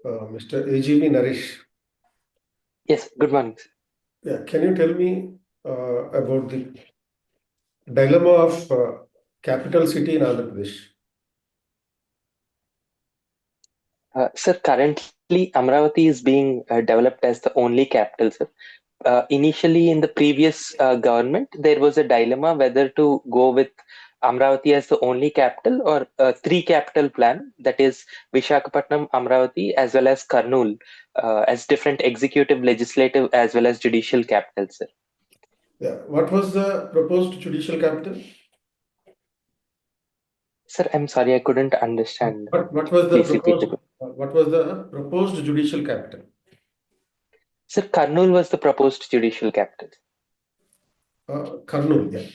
Mr. AGV Naresh. Yes, good morning, sir. Yeah, can you tell me about the dilemma of capital city in Andhra Pradesh? Sir, currently Amravati is being developed as the only capital, sir. Initially, in the previous government, there was a dilemma whether to go with Amravati as the only capital or a three capital plan, that is Visakhapatnam, Amravati, as well as Kurnool, as different executive, legislative, as well as judicial capitals, sir. Yeah, what was the proposed judicial capital? Sir, I'm sorry, I couldn't understand. What was the Please repeat the proposed? question. What was the proposed judicial capital? Sir, Kurnool was the proposed judicial capital. Kurnool.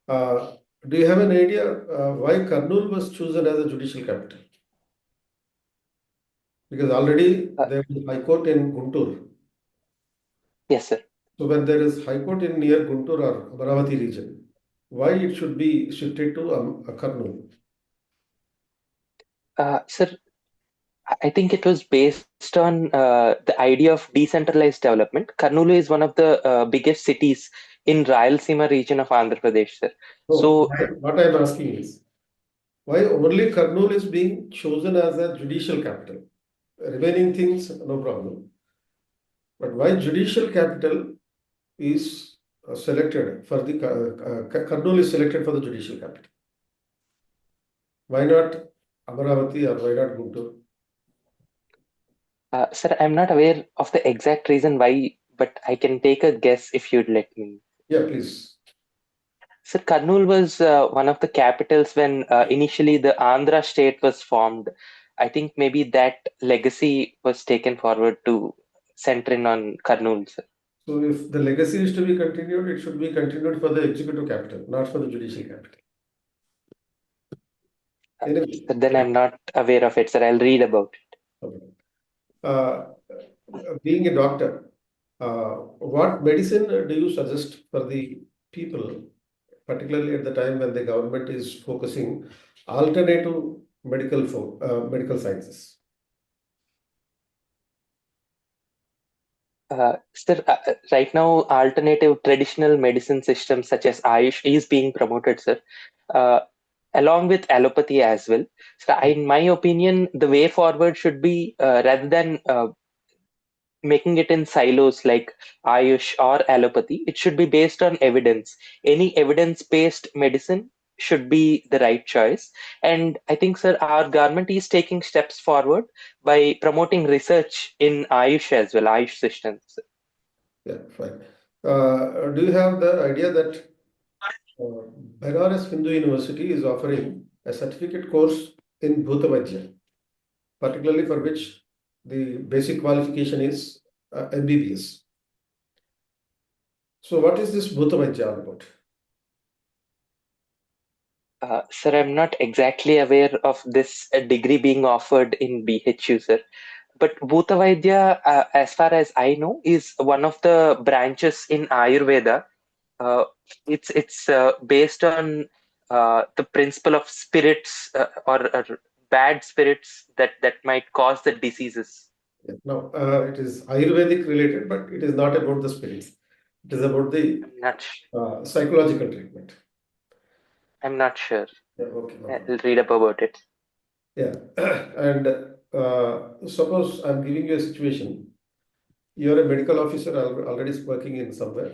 Yeah. Do you have an idea why Kurnool was chosen as a judicial capital? Because already Uh, there is High Court in Guntur. yes, sir. So when there is High Court in near Guntur or Amaravati region, why it should be shifted to Kurnool? Sir, I think it was based on the idea of decentralized development. Kurnool is one of the biggest cities in Rayalaseema region of Andhra Pradesh, sir. No, So, what I am asking is why only Kurnool is being chosen as a judicial capital? Remaining things, no problem. But why judicial capital is selected for the Kurnool is selected for the judicial capital? Why not Amaravati or why not Guntur? sir, I'm not aware of the exact reason why, but I can take a guess if you'd let me. Yeah, please. Sir, Kurnool was one of the capitals when initially the Andhra state was formed. I think maybe that legacy was taken forward to center in on Kurnool, sir. So if the legacy is to be continued, it should be continued for the executive capital, not for the judicial capital. Anyway, So then I'm not aware of it, sir. I'll read about it. okay. Uh, being a doctor, what medicine do you suggest for the people, particularly at the time when the government is focusing alternative medical sciences? Sir, right now, alternative traditional medicine systems such as Ayush is being promoted, sir, uh, along with allopathy as well. So, in my opinion, the way forward should be rather than making it in silos like Ayush or allopathy, it should be based on evidence. Any evidence based medicine should be the right choice. And I think, sir, our government is taking steps forward by promoting research in Ayush as well, Ayush systems. Yeah, fine. Do you have the idea that uh, Benares Hindu University is offering a certificate course in Bhutavajya, particularly for which the basic qualification is MBBS. So what is this Bhutavajya all about? Sir, I'm not exactly aware of this degree being offered in BHU, sir. But Bhuta Vaidya, as far as I know, is one of the branches in Ayurveda. Uh, it's based on the principle of spirits or bad spirits that might cause the diseases. Yeah. No, it is Ayurvedic related, but it is not about the spirits. It is about the I'm not. psychological treatment. I'm not sure. Yeah, okay, no problem. I'll read up about it. Yeah, and suppose I'm giving you a situation. You're a medical officer already working in somewhere,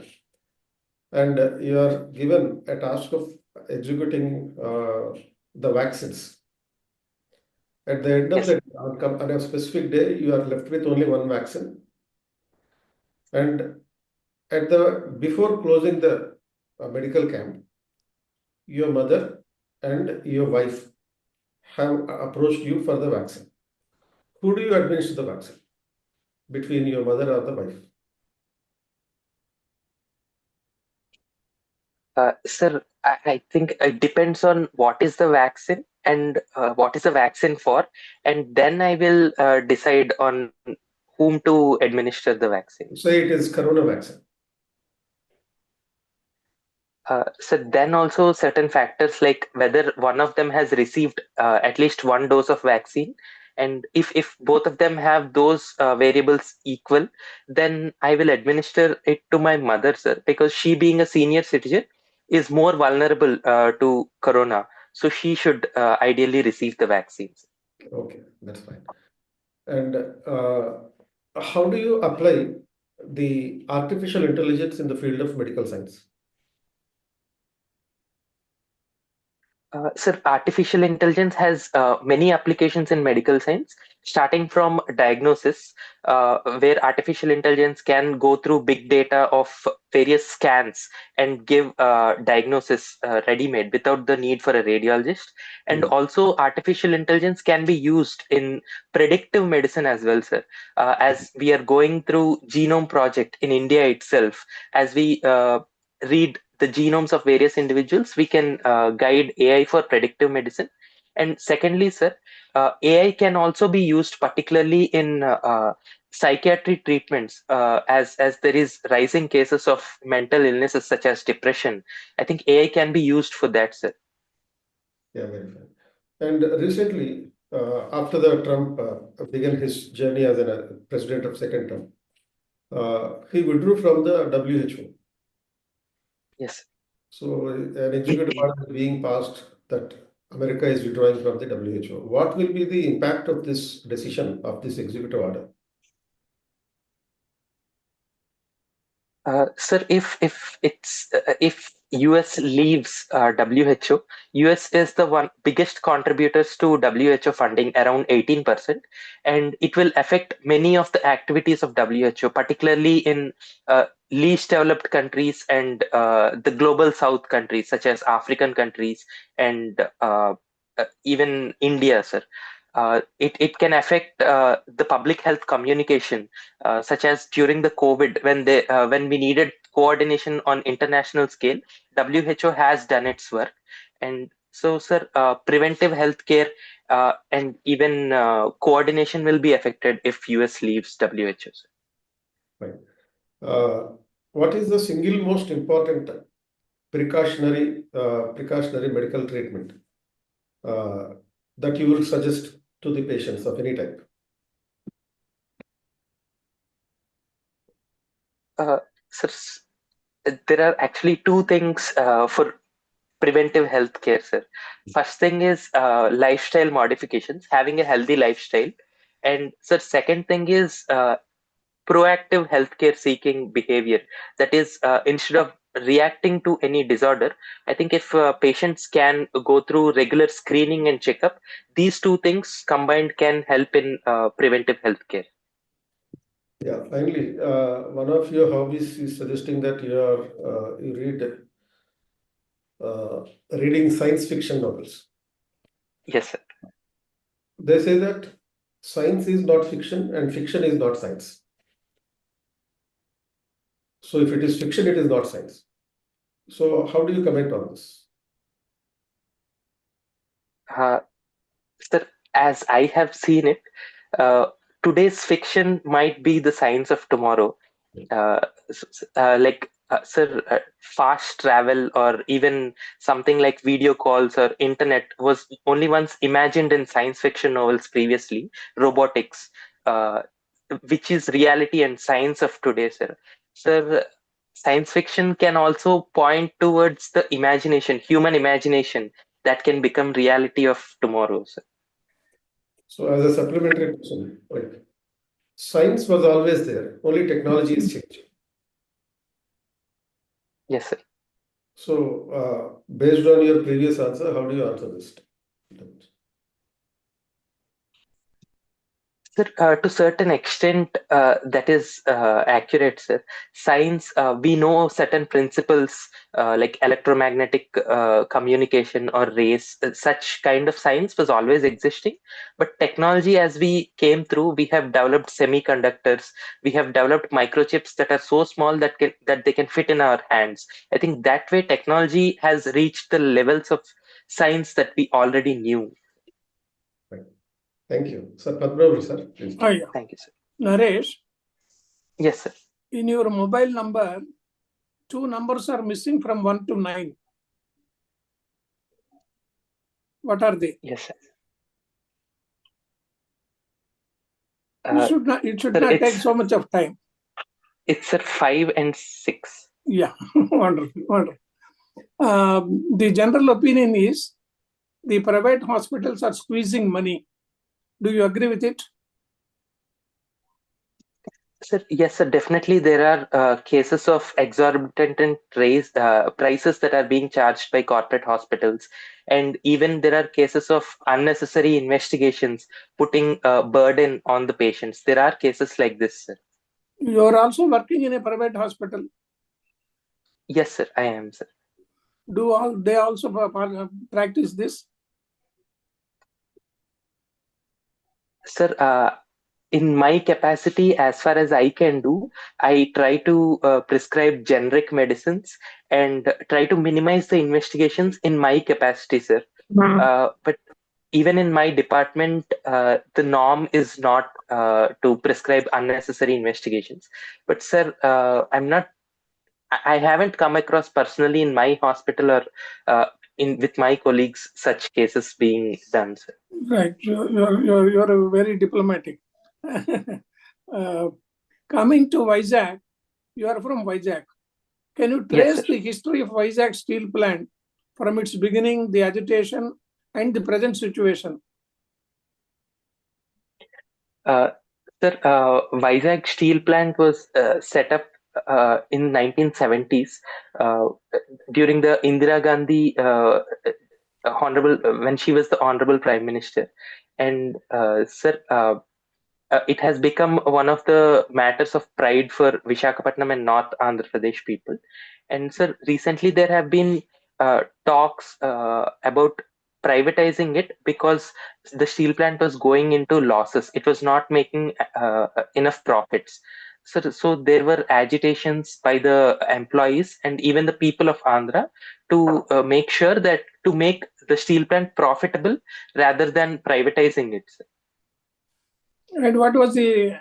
and you are given a task of executing the vaccines. At the end of Yes. the on a specific day, you are left with only one vaccine, and at the before closing the medical camp, your mother and your wife have approached you for the vaccine. Who do you administer the vaccine between your mother or the wife? Sir, I think it depends on what is the vaccine and what is the vaccine for, and then I will decide on whom to administer the vaccine. Say it is corona vaccine. So then also certain factors like whether one of them has received at least one dose of vaccine And if both of them have those variables equal, then I will administer it to my mother, sir, because she, being a senior citizen, is more vulnerable to corona. So she should ideally receive the vaccines. Okay, that's fine. And how do you apply the artificial intelligence in the field of medical science? Sir, artificial intelligence has many applications in medical science, starting from diagnosis, where artificial intelligence can go through big data of various scans and give diagnosis ready-made without the need for a radiologist. And Hmm. also, artificial intelligence can be used in predictive medicine as well, sir. As we are going through Genome Project in India itself, as we read the genomes of various individuals, we can guide AI for predictive medicine. And secondly, sir, AI can also be used particularly in psychiatry treatments, as there is rising cases of mental illnesses such as depression. I think AI can be used for that, sir. Yeah, very fine. And recently, after the Trump began his journey as a president of second term, he withdrew from the WHO. Yes. So an executive order is being passed that America is withdrawing from the WHO. What will be the impact of this decision of this executive order? Sir, if US leaves WHO, US is the one biggest contributors to WHO funding, around 18%, and it will affect many of the activities of WHO, particularly in least developed countries and the global South countries, such as African countries and even India, sir. It can affect the public health communication, such as during the COVID, when we needed coordination on international scale. WHO has done its work, and so, sir, preventive healthcare and even coordination will be affected if US leaves WHO, sir. Right. What is the single most important precautionary medical treatment uh, that you will suggest to the patients of any type? Uh, sir, there are actually two things for preventive healthcare, sir. First thing is lifestyle modifications, having a healthy lifestyle, and sir, second thing is proactive healthcare seeking behavior. That is, instead of reacting to any disorder, I think if patients can go through regular screening and checkup, these two things combined can help in preventive healthcare. Yeah, finally, one of your hobbies is suggesting that you read reading science fiction novels. Yes, sir. They say that science is not fiction and fiction is not science. So if it is fiction, it is not science. So how do you comment on this? Uh, Sir, as I have seen it, uh, today's fiction might be the science of tomorrow. Sir, fast travel or even something like video calls or internet was only once imagined in science fiction novels previously. Robotics, uh, which is reality and science of today, sir. Sir, science fiction can also point towards the imagination, human imagination, that can become reality of tomorrow, sir. So as a supplementary question, like science was always there, only technology is changing. Yes, sir. So based on your previous answer, how do you answer this? Sir, to certain extent, that is accurate, sir. Science, we know certain principles like electromagnetic communication or rays. Such kind of science was always existing, but technology, as we came through, we have developed semiconductors. We have developed microchips that are so small that they can fit in our hands. I think that way technology has reached the levels of science that we already knew. Right. Thank you. Sir Padmanabhan, sir, please. Yeah. Thank you, sir. Naresh, Yes, sir. in your mobile number, two numbers are missing from 1 to 9. What are they? Yes, sir. It should sir, not take so much of time. It's sir 5 and 6. Yeah, wonderful, wonderful. The general opinion is the private hospitals are squeezing money. Do you agree with it? Sir, yes, sir. Definitely, there are cases of exorbitant prices that are being charged by corporate hospitals, and even there are cases of unnecessary investigations putting a burden on the patients. There are cases like this, sir. You are also working in a private hospital. Yes, sir. I am, sir. They also practice this? Sir, in my capacity, as far as I can do, I try to prescribe generic medicines and try to minimize the investigations in my capacity, sir. But even in my department, the norm is not to prescribe unnecessary investigations. But, sir, I haven't come across personally in my hospital or with my colleagues such cases being done, sir. Right, you're very diplomatic. Coming to Vizag, you are from Vizag. Can you Yes, trace sir. the history of Vizag steel plant from its beginning, the agitation, and the present situation? Uh, Sir, Vizag Steel Plant was set up in 1970s during the Indira Gandhi honorable when she was the honorable prime minister, and sir, it has become one of the matters of pride for Vishakhapatnam and North Andhra Pradesh people. And sir, recently there have been talks about privatizing it because the steel plant was going into losses. It was not making enough profits. So there were agitations by the employees and even the people of Andhra to make sure that to make the steel plant profitable rather than privatizing it. Sir. And what was the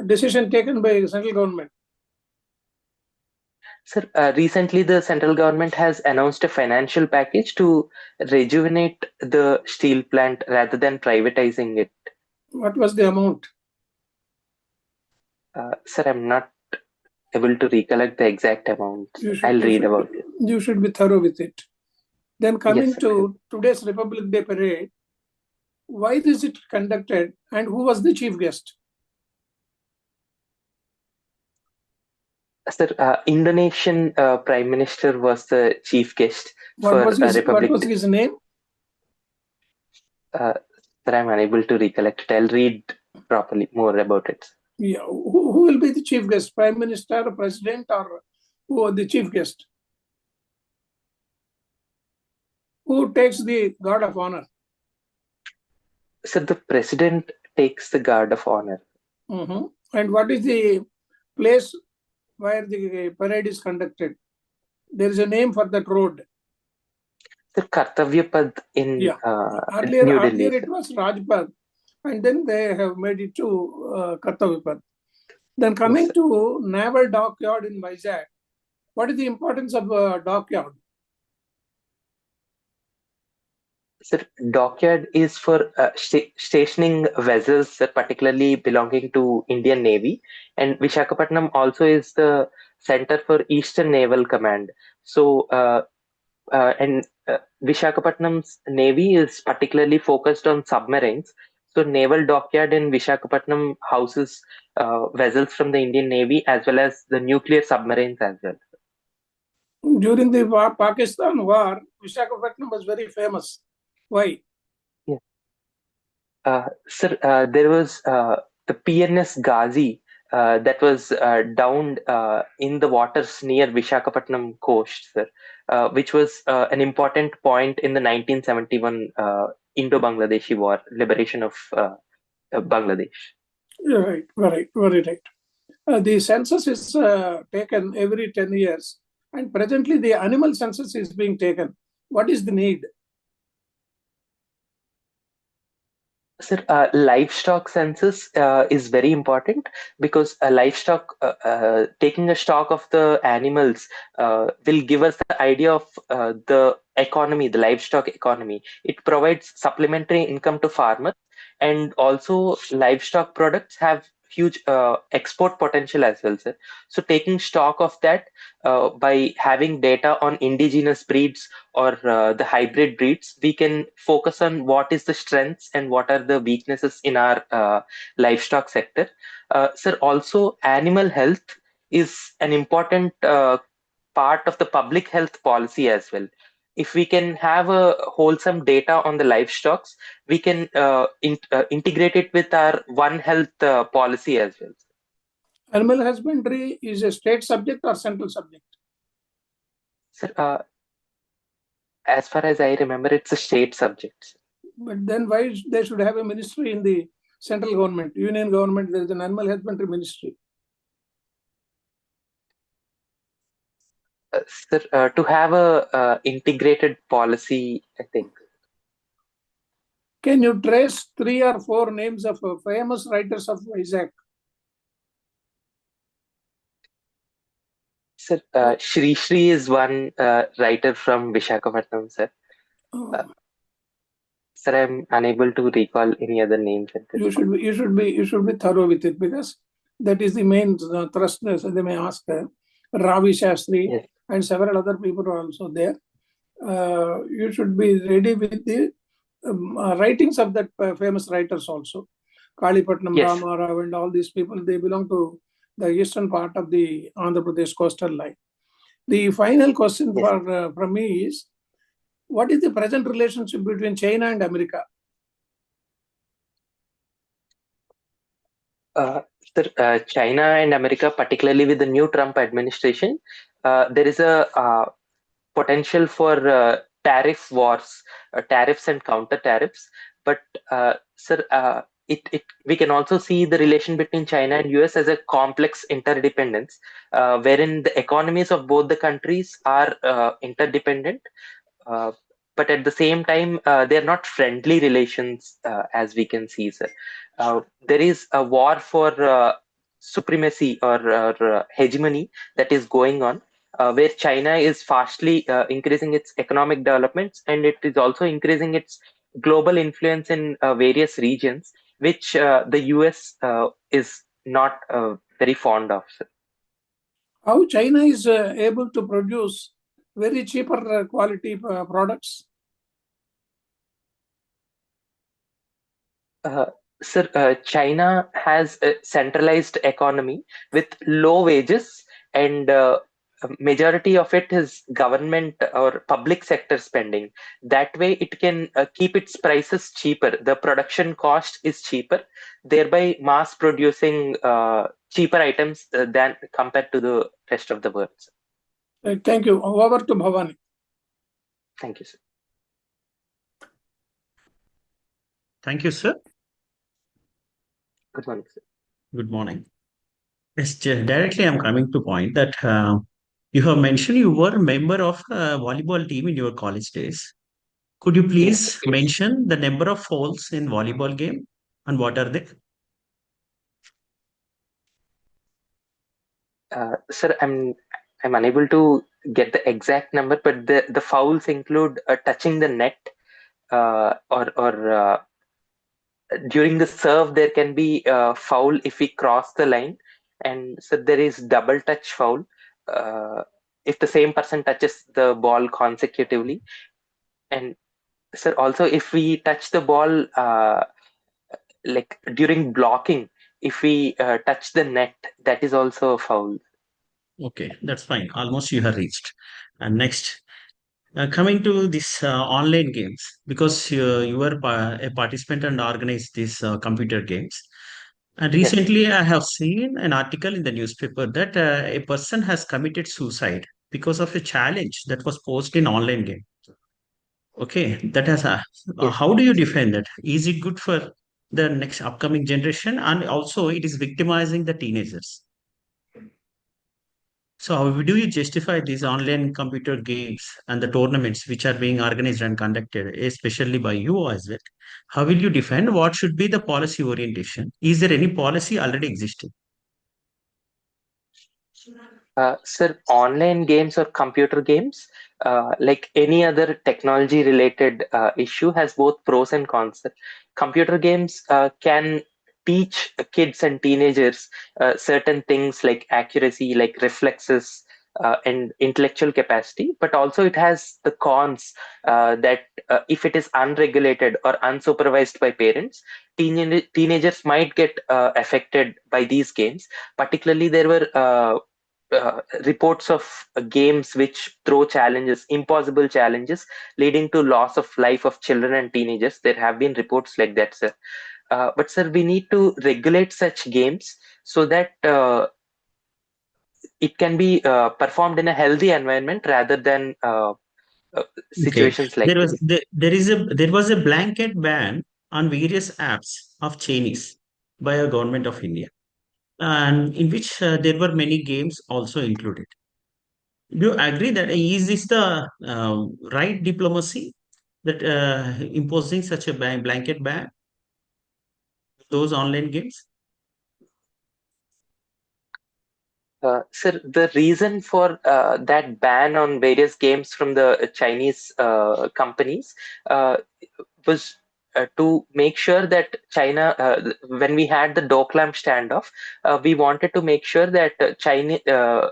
decision taken by the central government? Sir, recently the central government has announced a financial package to rejuvenate the steel plant rather than privatizing it. What was the amount? Sir, I'm not able to recollect the exact amount. I'll read about it. You should be thorough with it. Then coming Yes, to today's Republic Day parade, why is it conducted and who was the chief guest? Sir, Indonesian Prime Minister was the chief guest for Republic What was Day. his name? Sir, I'm unable to recollect it. I'll read properly more about it. Yeah, who will be the chief guest? Prime Minister, President, or who are the chief guest? Who takes the guard of honor? Sir, the President takes the guard of honor. And what is the place where the parade is conducted? There is a name for that road. The Kartavyapad in New Delhi. Earlier it was Rajpad, and then they have made it to Kartavyapad. Then coming to Naval Dockyard in Vizag, what is the importance of dockyard? Sir, dockyard is for stationing vessels, particularly belonging to Indian Navy, and Vishakhapatnam also is the center for Eastern Naval Command. So, Vishakhapatnam's Navy is particularly focused on submarines. So, Naval Dockyard in Vishakhapatnam houses vessels from the Indian Navy as well as the nuclear submarines as well. During the Pakistan war, Vishakhapatnam was very famous. Why? Yeah. Sir, there was the PNS Ghazi that was downed in the waters near Vishakhapatnam coast, sir, which was an important point in the 1971 Indo-Bangladeshi war, liberation of Bangladesh. Right, very right. The census is taken every 10 years, and presently the animal census is being taken. What is the need? Sir, livestock census is very important because taking a stock of the animals will give us the idea of the economy, the livestock economy. It provides supplementary income to farmers, and also livestock products have huge export potential as well, sir. So taking stock of that by having data on indigenous breeds or the hybrid breeds, we can focus on what is the strengths and what are the weaknesses in our livestock sector. Sir, also animal health is an important part of the public health policy as well. If we can have a wholesome data on the livestock, we can integrate it with our One Health policy as well. Animal husbandry is a state subject or central subject? Sir, as far as I remember, it's a state subject. But then why they should have a ministry in the central government, union government? There is an animal husbandry ministry. Sir, to have a integrated policy, I think. Can you trace 3 or 4 names of famous writers of Vizag? Sir, Shri Shri is one writer from Visakhapatnam, sir. Sir, I'm unable to recall any other names at this point. You should be thorough with it, because that is the main thrust. So they may ask Ravi Shastri, Yes. and several other people are also there. You should be ready with the writings of that famous writers also. Kalipatnam, Yes. Rama Rao, and all these people, they belong to the eastern part of the Andhra Pradesh coastal line. The final question Yes. from me is, what is the present relationship between China and America? Sir, China and America, particularly with the new Trump administration, there is a potential for tariff wars, tariffs and counter tariffs. But sir, we can also see the relation between China and US as a complex interdependence, wherein the economies of both the countries are interdependent. Uh, but at the same time, they're not friendly relations, as we can see, sir. There is a war for supremacy or hegemony that is going on, where China is fastly increasing its economic developments, and it is also increasing its global influence in various regions, which the US is not very fond of. Sir. How China is able to produce very cheaper quality products? Sir, China has a centralized economy with low wages, and a majority of it is government or public sector spending. That way, it can keep its prices cheaper. The production cost is cheaper, thereby mass producing cheaper items than compared to the rest of the world. Thank you. Over to Bhavani. Thank you, sir. Thank you, sir. Good morning, sir. Good morning. Yes, directly I'm coming to point that you have mentioned you were a member of a volleyball team in your college days. Could you please mention the number of holes in volleyball game and what are they? Sir, I'm unable to get the exact number, but the fouls include touching the net, or during the serve there can be foul if we cross the line, and so there is double touch foul if the same person touches the ball consecutively, and sir, also if we touch the ball like during blocking, if we touch the net, that is also a foul. Okay, that's fine. Almost you have reached. And next, coming to this online games, because you were a participant and organized these computer games. And Yes. recently, I have seen an article in the newspaper that a person has committed suicide because of a challenge that was posted in online game. Okay, that has a, Yes. how do you define that? Is it good for the next upcoming generation? And also, it is victimizing the teenagers. So how do you justify these online computer games and the tournaments which are being organized and conducted, especially by you as well? How will you define what should be the policy orientation? Is there any policy already existing? Sir, online games or computer games, like any other technology related issue, has both pros and cons. Sir. Computer games can teach kids and teenagers certain things like accuracy, like reflexes, and intellectual capacity, but also it has the cons that if it is unregulated or unsupervised by parents, teenagers might get affected by these games. Particularly, there were reports of games which throw challenges, impossible challenges, leading to loss of life of children and teenagers. There have been reports like that, sir. But sir, we need to regulate such games so that it can be performed in a healthy environment rather than Okay, situations like this. there was a blanket ban on various apps of Chinese by a government of India, and in which there were many games also included. Do you agree that is this the right diplomacy that imposing such a blanket ban those online games? Sir, the reason for that ban on various games from the Chinese companies uh, was to make sure that China, when we had the Doklam standoff, we wanted to make sure that China,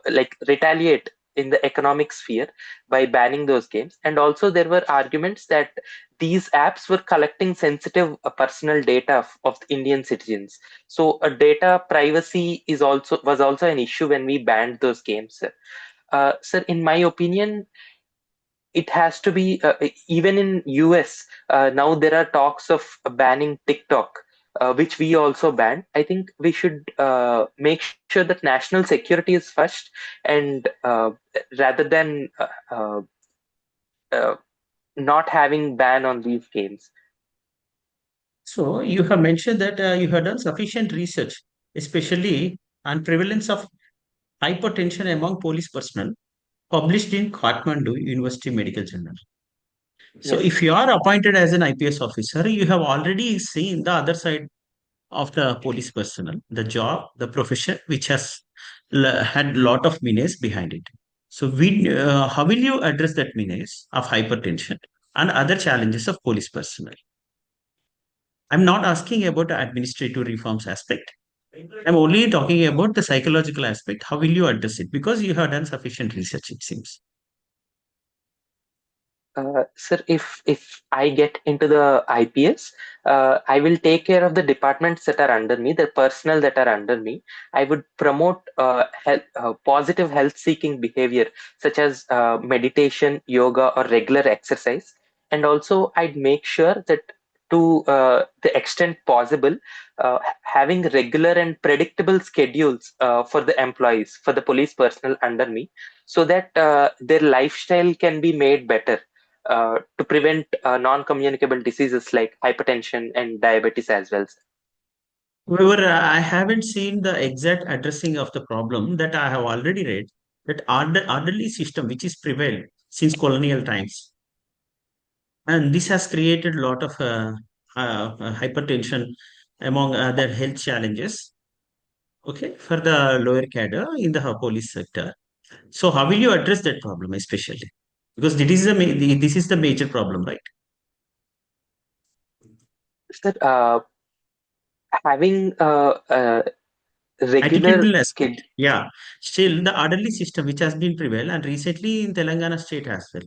like, retaliate in the economic sphere by banning those games. And also, there were arguments that these apps were collecting sensitive personal data of the Indian citizens. So, data privacy was also an issue when we banned those games. Sir, in my opinion, it has to be even in US now there are talks of banning TikTok, which we also banned. I think we should make sure that national security is first, and rather than uh, not having ban on these games. So you have mentioned that you have done sufficient research, especially on prevalence of hypertension among police personnel, published in Kathmandu University Medical Journal. So Yes, if you are appointed as an IPS officer, you have already seen the other side of the police personnel, the job, the profession, which has had lot of menace behind it. So how will you address that menace of hypertension and other challenges of police personnel? I'm not asking about the administrative reforms aspect. I'm only talking about the psychological aspect. How will you address it? Because you have done sufficient research, it seems. sir, if I get into the IPS, I will take care of the departments that are under me, the personnel that are under me. I would promote positive health-seeking behavior, such as meditation, yoga, or regular exercise. And also, I'd make sure that to the extent possible, having regular and predictable schedules for the employees, for the police personnel under me, so that their lifestyle can be made better to prevent non-communicable diseases like hypertension and diabetes as well. However, I haven't seen the exact addressing of the problem that I have already read that orderly system which is prevailed since colonial times, and this has created a lot of hypertension among other health challenges. Okay, for the lower cadre in the police sector. So, how will you address that problem, especially because this is the major problem, right? Sir, having regular Attitudinal schedule. aspect, yeah. Still, the orderly system which has been prevailed, and recently in Telangana state as well.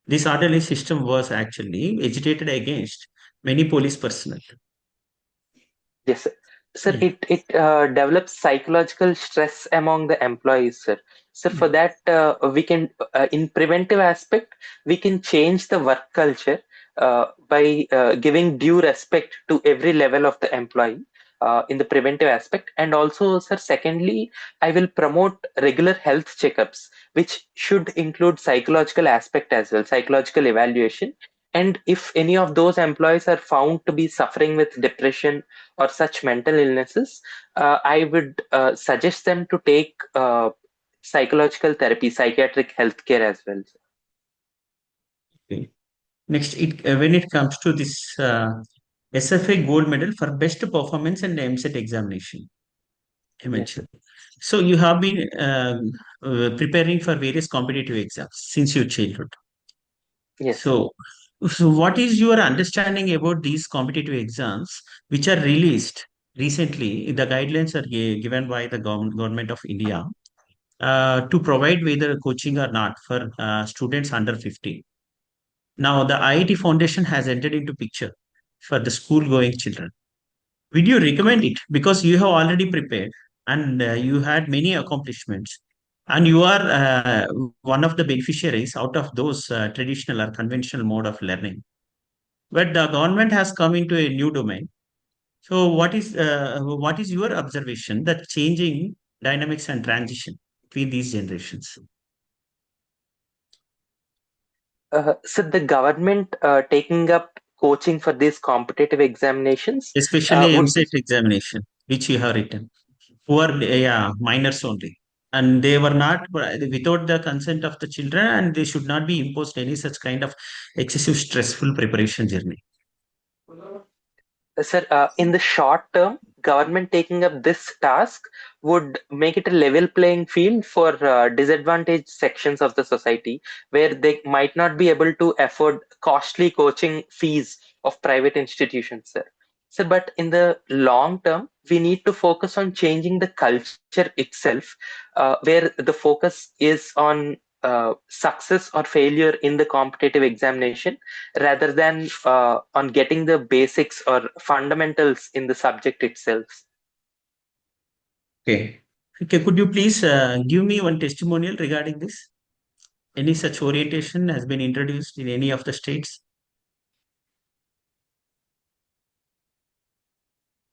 This orderly system was actually agitated against many police personnel. Yes, sir. Sir, Yeah. it develops psychological stress among the employees, sir. So for that, we can, in preventive aspect, we can change the work culture by giving due respect to every level of the employee in the preventive aspect. And also, sir, secondly, I will promote regular health checkups, which should include psychological aspect as well, psychological evaluation. And if any of those employees are found to be suffering with depression or such mental illnesses, I would suggest them to take psychological therapy, psychiatric healthcare as well. Okay. Next, when it comes to this SFA gold medal for best performance and MSET examination, I mentioned. So you have been preparing for various competitive exams since your childhood. Yes. So, so what is your understanding about these competitive exams which are released recently? The guidelines are given by the government of India to provide whether coaching or not for students under 15. Now, the IIT Foundation has entered into picture for the school-going children. Would you recommend it? Because you have already prepared and you had many accomplishments, and you are one of the beneficiaries out of those traditional or conventional mode of learning. But the government has come into a new domain. So, what is your observation that changing dynamics and transition between these generations? So the government taking up coaching for these competitive examinations Especially would MSET examination, which you have written. Poor, yeah, minors only. And they were not without the consent of the children, and they should not be imposed any such kind of excessive stressful preparation journey. Sir, in the short term, government taking up this task would make it a level playing field for disadvantaged sections of the society where they might not be able to afford costly coaching fees of private institutions, sir. So, but in the long term, we need to focus on changing the culture itself, where the focus is on success or failure in the competitive examination rather than on getting the basics or fundamentals in the subject itself. Okay. Okay. Could you please give me one testimonial regarding this? Any such orientation has been introduced in any of the states?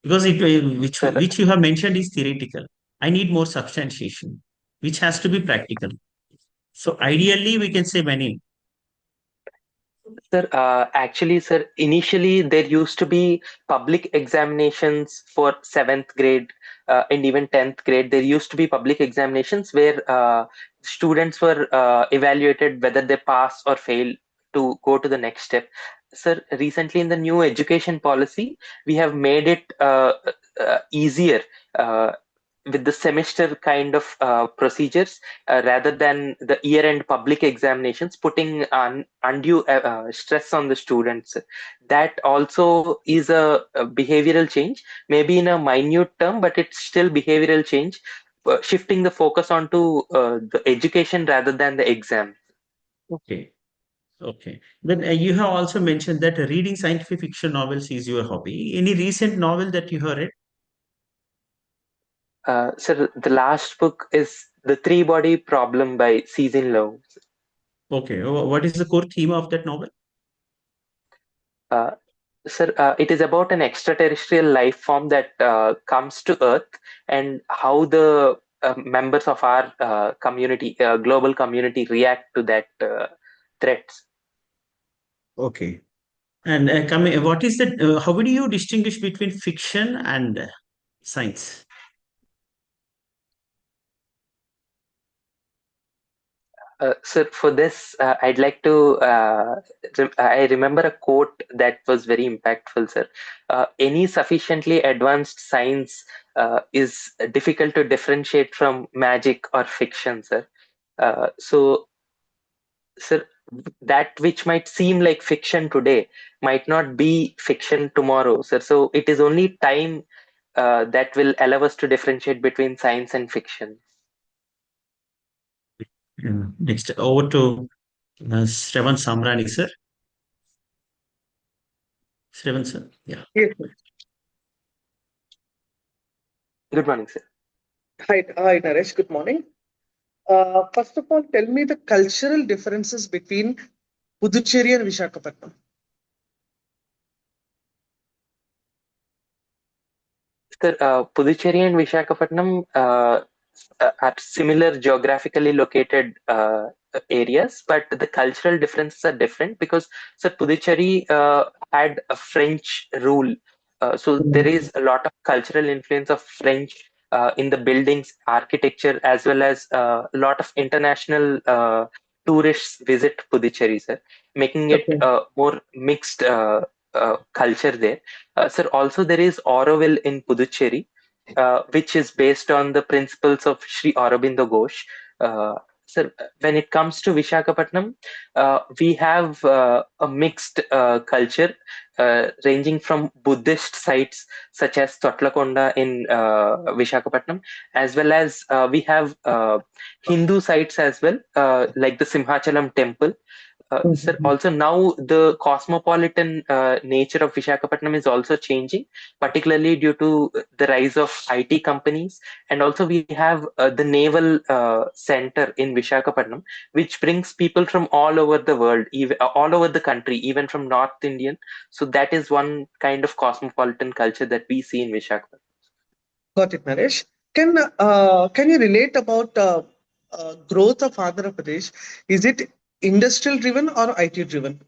Because Sir, which you have mentioned is theoretical. I need more substantiation, which has to be practical. So ideally, we can say many. Sir, actually, sir, initially there used to be public examinations for seventh grade and even 10th grade. There used to be public examinations where students were evaluated whether they pass or fail to go to the next step. Sir, recently in the new education policy, we have made it easier. With the semester kind of procedures rather than the year-end public examinations, putting undue stress on the students. That also is a behavioral change, maybe in a minute term, but it's still behavioral change, shifting the focus onto the education rather than the exam. Okay. Okay. Then you have also mentioned that reading scientific fiction novels is your hobby. Any recent novel that you have read? So the last book is The Three-Body Problem by Cezanne Lowe. Okay. What is the core theme of that novel? Uh, Sir, it is about an extraterrestrial life form that comes to Earth and how the members of our community, global community, react to that threats. Okay. And what is that? How do you distinguish between fiction and science? Sir, for this, I'd like to. I remember a quote that was very impactful, sir. Any sufficiently advanced science is difficult to differentiate from magic or fiction, sir. So, sir, that which might seem like fiction today might not be fiction tomorrow, sir. So, it is only time that will allow us to differentiate between science and fiction. Next, over to Shravan Samrani, sir. Shravan, sir. Yeah. Yes. Good morning, sir. Hi, Naresh. Good morning. First of all, tell me the cultural differences between Puducherry and Visakhapatnam. Sir, Puducherry and Visakhapatnam are similar geographically located areas, but the cultural differences are different because Sir, Puducherry had a French rule. So there is a lot of cultural influence of French in the buildings, architecture, as well as a lot of international tourists visit Puducherry, sir, making it Okay. more mixed culture there. Sir, also there is Auroville in Puducherry, which is based on the principles of Sri Aurobindo Ghosh. Sir, when it comes to Vishakhapatnam, we have a mixed culture ranging from Buddhist sites such as Totlakonda in Vishakhapatnam, as well as we have Hindu sites as well, like the Simhachalam temple. Sir, Mhm. also now the cosmopolitan nature of Vishakhapatnam is also changing, particularly due to the rise of IT companies. And also we have the Naval Center in Vishakhapatnam, which brings people from all over the world, even, all over the country, even from North Indian. So that is one kind of cosmopolitan culture that we see in Vishakhapatnam. Got it, Naresh. Can you relate about growth of Andhra Pradesh? Is it industrial driven or IT driven?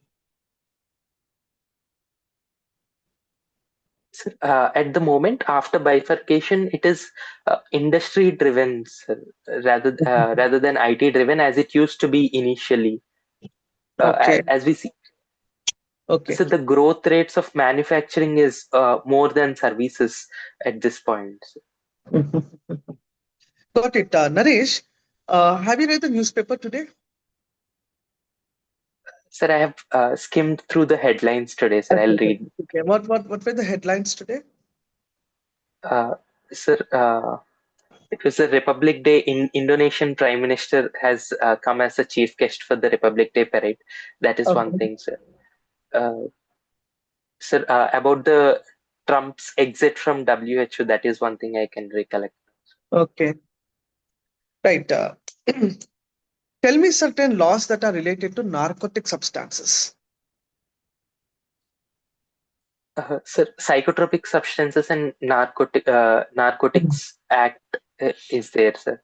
At the moment, after bifurcation, it is industry driven, sir, rather than IT driven as it used to be initially. Okay. As we see, Okay. so the growth rates of manufacturing is more than services at this point. Got it. Naresh, have you read the newspaper today? Sir, I have skimmed through the headlines today, sir. I'll read. Okay. What were the headlines today? Uh, Sir, it was a Republic Day. Indonesian Prime Minister has come as a chief guest for the Republic Day parade. That is one Okay. thing, sir. Uh, Sir, about the Trump's exit from WHO, that is one thing I can recollect. Okay. Right. Tell me certain laws that are related to narcotic substances. Sir, Psychotropic Substances and Narcotics Act is there, sir.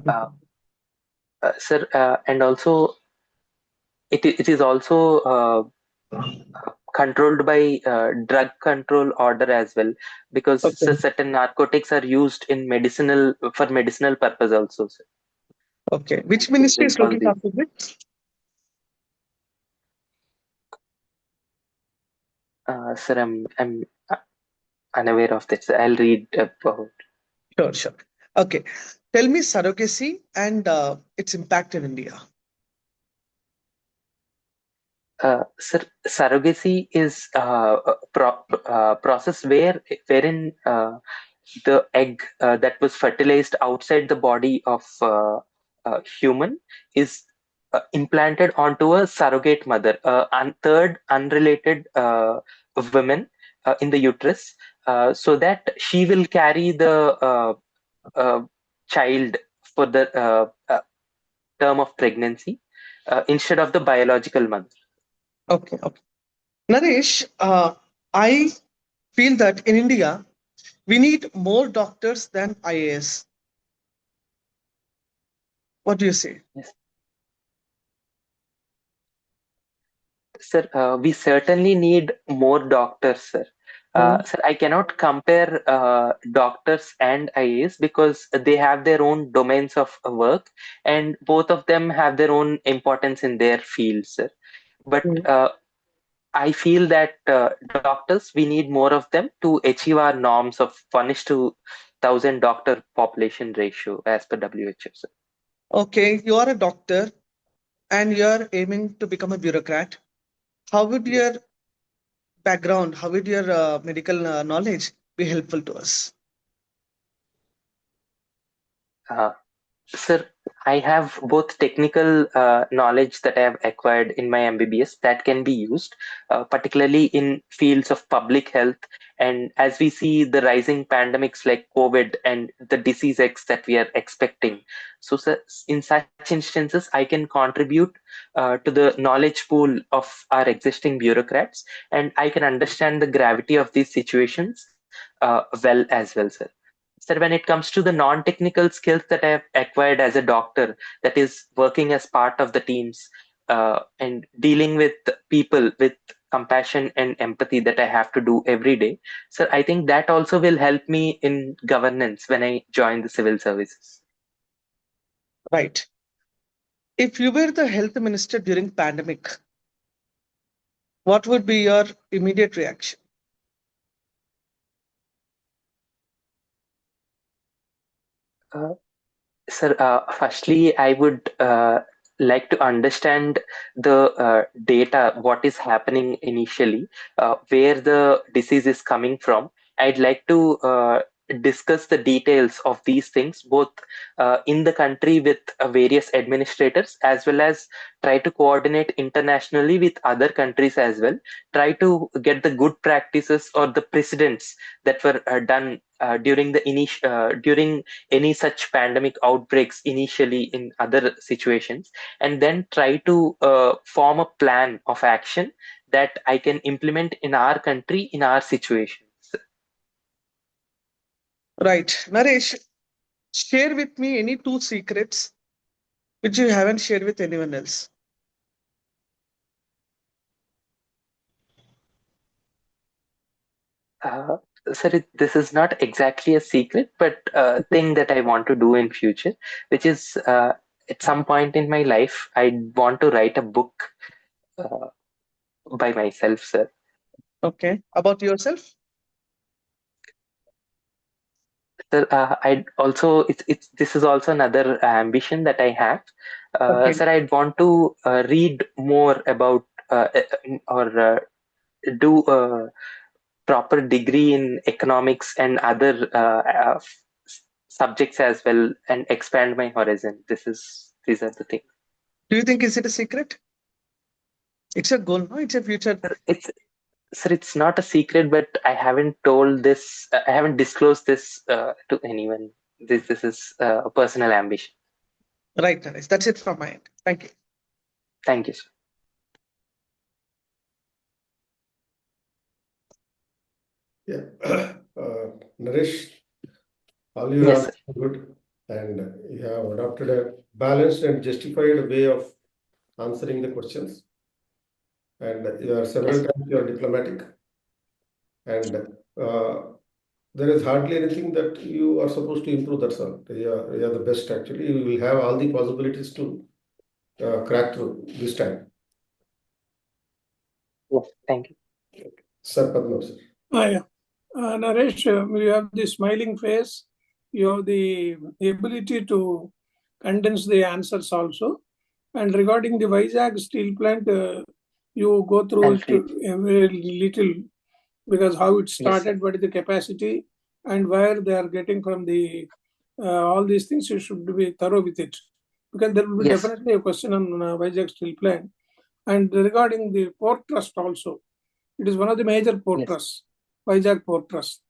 Uh, Sir, and also it is also controlled by drug control order as well, because Okay. certain narcotics are used in medicinal purpose also, sir. Okay. Which ministry is Based on looking the after this? sir, I'm unaware of this. I'll read about. Sure, sure. Okay. Tell me surrogacy and its impact in India. Sir, surrogacy is a process wherein the egg that was fertilized outside the body of human is implanted onto a surrogate mother, third unrelated woman in the uterus, so that she will carry the uh, child for the term of pregnancy instead of the biological mother. Okay. Okay. Naresh, I feel that in India, we need more doctors than IAS. What do you say? Yes. Sir, we certainly need more doctors, sir. Hmm. Sir, I cannot compare doctors and IAS because they have their own domains of work, and both of them have their own importance in their fields, sir. But Hmm. I feel that doctors, we need more of them to achieve our norms of 1:1,000 doctor population ratio as per WHO, sir. Okay, you are a doctor and you are aiming to become a bureaucrat. How would Yes. your background, how would your medical knowledge be helpful to us? Uh, Sir, I have both technical knowledge that I have acquired in my MBBS that can be used, particularly in fields of public health. And as we see the rising pandemics like COVID and the disease X that we are expecting, so sir, in such instances, I can contribute to the knowledge pool of our existing bureaucrats, and I can understand the gravity of these situations well as well, sir. Sir, when it comes to the non-technical skills that I have acquired as a doctor, that is working as part of the teams and dealing with people with compassion and empathy that I have to do every day. So I think that also will help me in governance when I join the civil services. Right. If you were the health minister during pandemic, what would be your immediate reaction? Sir, firstly, I would like to understand the data, what is happening initially, where the disease is coming from. I'd like to discuss the details of these things, both in the country with various administrators, as well as try to coordinate internationally with other countries as well. Try to get the good practices or the precedents that were done during any such pandemic outbreaks initially in other situations, and then try to form a plan of action that I can implement in our country, in our situations. Right. Naresh, share with me any two secrets which you haven't shared with anyone else. Uh, Sir, this is not exactly a secret, but a thing that I want to do in future, which is at some point in my life, I want to write a book uh, by myself, sir. Okay. About yourself? Sir, I also it's this is also another ambition that I have. Okay. Sir, I'd want to read more about or do a proper degree in economics and other subjects as well, and expand my horizon. These are the things. Do you think is it a secret? It's a goal, no? It's a future. It's Sir, it's not a secret, but I haven't told this. I haven't disclosed this to anyone. This is a personal ambition. Right, Naresh. That's it from my end. Thank you. Thank you, sir. Yeah. Naresh, all your Yes, answers are good, and you have adopted a balanced and justified way of answering the questions. And you are several times you are diplomatic, and there is hardly anything that you are supposed to improve. That's all. You are the best actually. You will have all the possibilities to crack through this time. yes. Thank you. Sir Padmav, sir. Yeah. Naresh, you have the smiling face. You have the ability to condense the answers also. And regarding the Vizag steel plant, you go through it very little, because how it started, what is the capacity, and where they are getting from the all these things. You should be thorough with it, because there will be definitely a question on Vizag steel plant. And regarding the port trust also, it is one of the major port trusts, Vizag Port Trust.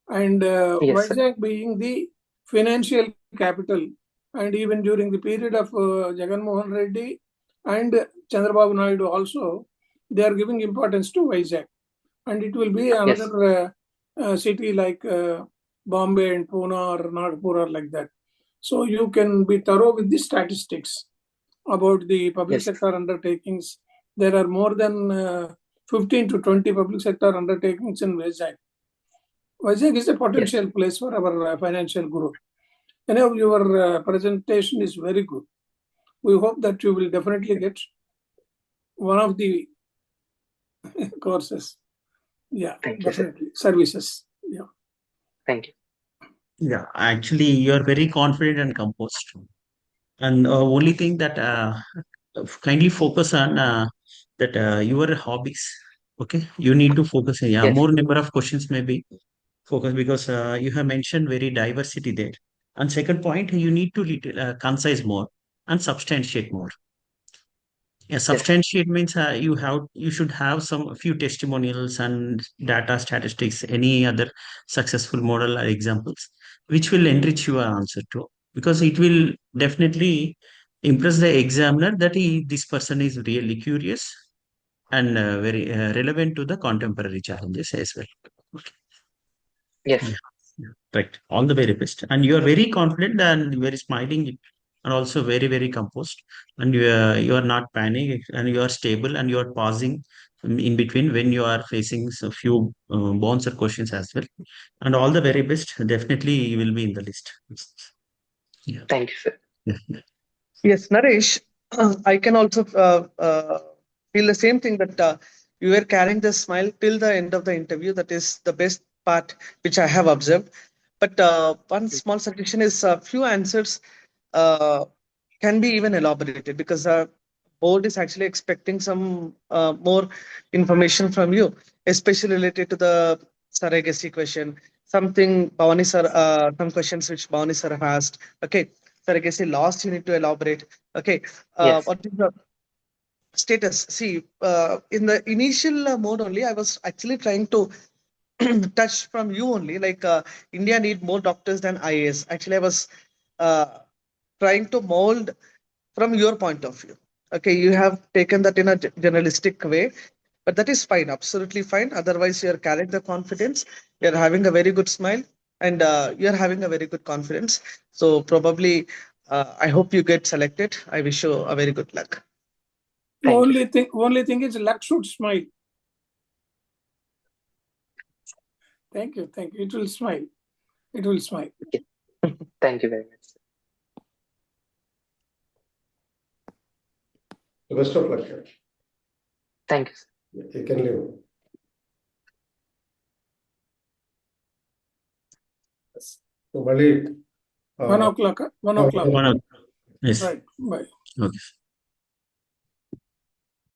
And Vizag being the financial capital, and even during the period of Jagan Mohan Reddy and Chandrababu Naidu also, they are giving importance to Vizag. And it will be another city like Bombay and Pune or Nagpur or like that. So you can be thorough with the statistics about the public sector undertakings. There are more than 15 to 20 public sector undertakings in Vizag. Vizag is a potential place for our financial growth. Your presentation is very good. We hope that you will definitely get one of the courses. Yeah, definitely. Services. Yeah. Thank you. Yeah, actually, you're very confident and composed. And only thing that kindly focus on that your hobbies. Okay, you need to focus. Yeah, more number of questions maybe focus, because you have mentioned very diversity there. And second point, you need to concise more and substantiate more. Yeah, substantiate means you should have some few testimonials and data statistics, any other successful model or examples, which will enrich your answer to, because it will definitely impress the examiner that this person is really curious and very relevant to the contemporary challenges as well. Okay. Yes. Yeah. Right. All the very best. And you are very confident and very smiling and also very, very composed. And you are not panic, and you are stable, and you are pausing in between when you are facing a few bonds or questions as well. And all the very best. Definitely you will be in the list. Yeah. Thank you, sir. Yeah. Yes, Naresh, I can also feel the same thing that you were carrying the smile till the end of the interview. That is the best part which I have observed. But one small suggestion is a few answers uh, can be even elaborated because the board is actually expecting some more information from you, especially related to the surrogacy question. Something Bhavani sir, some questions which Bhavani sir have asked. Okay, surrogacy loss you need to elaborate. Okay, Yes. what is the status? See, in the initial mode only, I was actually trying to touch from you only. Like India need more doctors than IAS. Actually, I was uh, trying to mold from your point of view. Okay, you have taken that in a generalistic way, but that is fine, absolutely fine. Otherwise, you're carrying the confidence, you're having a very good smile, and you're having a very good confidence. So probably, I hope you get selected. I wish you a very good luck. Thank you. Only thing is luck should smile. Thank you. It will smile. It will smile. Thank you very much, sir. The best of luck. Thank you, sir. You can leave. Yes. So, Mali, 1 o'clock. 1 o'clock. One of- Yes. Right. Bye. Okay.